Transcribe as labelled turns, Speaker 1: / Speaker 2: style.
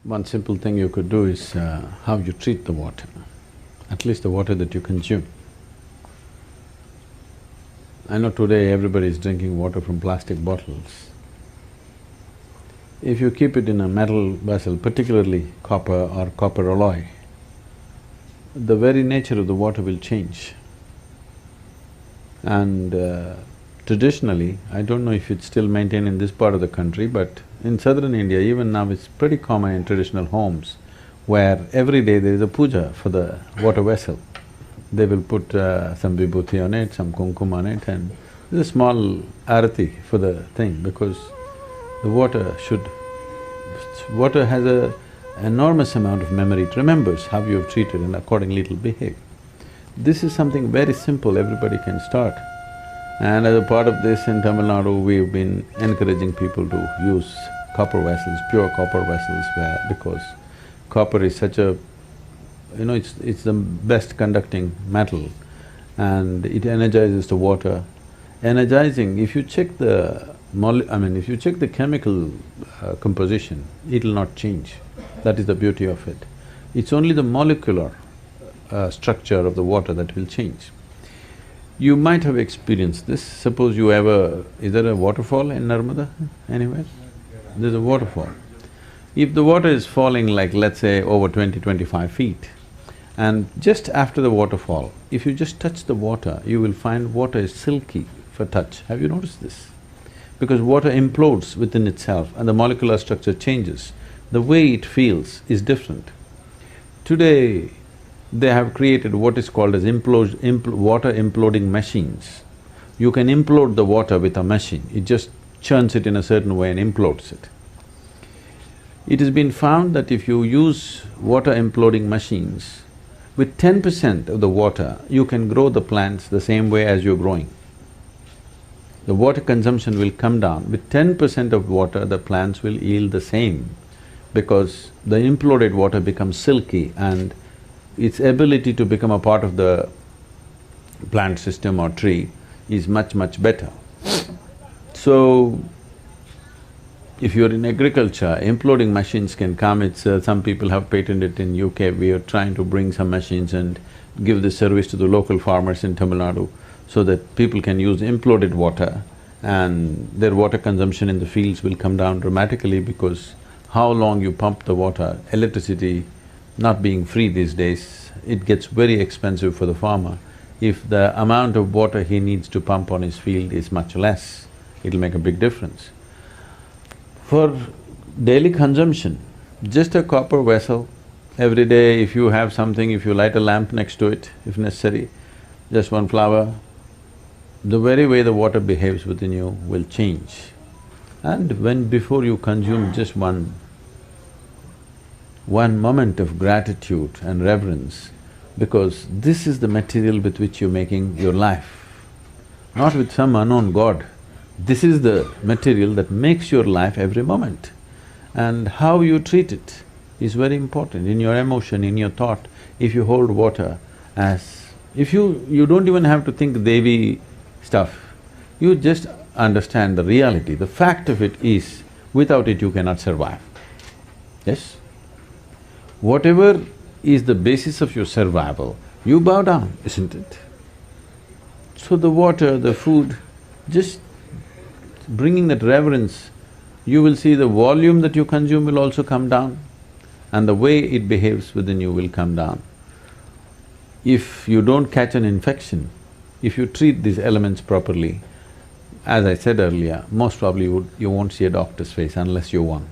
Speaker 1: One simple thing you could do is how you treat the water, at least the water that you consume. I know today everybody is drinking water from plastic bottles. If you keep it in a metal vessel, particularly copper or copper alloy, the very nature of the water will change. And traditionally, I don't know if it's still maintained in this part of the country, but in southern India, even now it's pretty common in traditional homes where every day there is a puja for the water vessel. They will put some vibhuti on it, some kumkum on it, and there's a small arati for the thing because the water should… water has a enormous amount of memory, it remembers how you have treated and accordingly it'll behave. This is something very simple, everybody can start. And as a part of this in Tamil Nadu, we've been encouraging people to use copper vessels, pure copper vessels because copper is such a… it's the best conducting metal and it energizes the water. Energizing, if you check the if you check the chemical composition, it'll not change. That is the beauty of it. It's only the molecular structure of the water that will change. You might have experienced this. Suppose you ever… is there a waterfall in Narmada anywhere? There's a waterfall. If the water is falling like, let's say, over 20-25 feet, and just after the waterfall, if you just touch the water, you will find water is silky for touch. Have you noticed this? Because water implodes within itself and the molecular structure changes. The way it feels is different. Today, they have created what is called as water imploding machines. You can implode the water with a machine, it just churns it in a certain way and implodes it. It has been found that if you use water imploding machines, with 10% of the water, you can grow the plants the same way as you're growing. The water consumption will come down. With 10% of water, the plants will yield the same because the imploded water becomes silky and its ability to become a part of the plant system or tree is much, much better. So, if you're in agriculture, imploding machines can come, it's… some people have patented it in UK, we are trying to bring some machines and give this service to the local farmers in Tamil Nadu so that people can use imploded water and their water consumption in the fields will come down dramatically because how long you pump the water, electricity not being free these days, it gets very expensive for the farmer. If the amount of water he needs to pump on his field is much less, it'll make a big difference. For daily consumption, just a copper vessel, every day if you have something, if you light a lamp next to it, if necessary, just one flower, the very way the water behaves within you will change. And before you consume just one moment of gratitude and reverence, because this is the material with which you're making your life, not with some unknown god. This is the material that makes your life every moment. And how you treat it is very important in your emotion, in your thought. If you hold water as… you don't even have to think Devi stuff, you just understand the reality. The fact of it is, without it you cannot survive. Yes? Whatever is the basis of your survival, you bow down, isn't it? So the water, the food, just bringing that reverence, you will see the volume that you consume will also come down and the way it behaves within you will come down. If you don't catch an infection, if you treat these elements properly, as I said earlier, most probably you won't see a doctor's face unless you're one.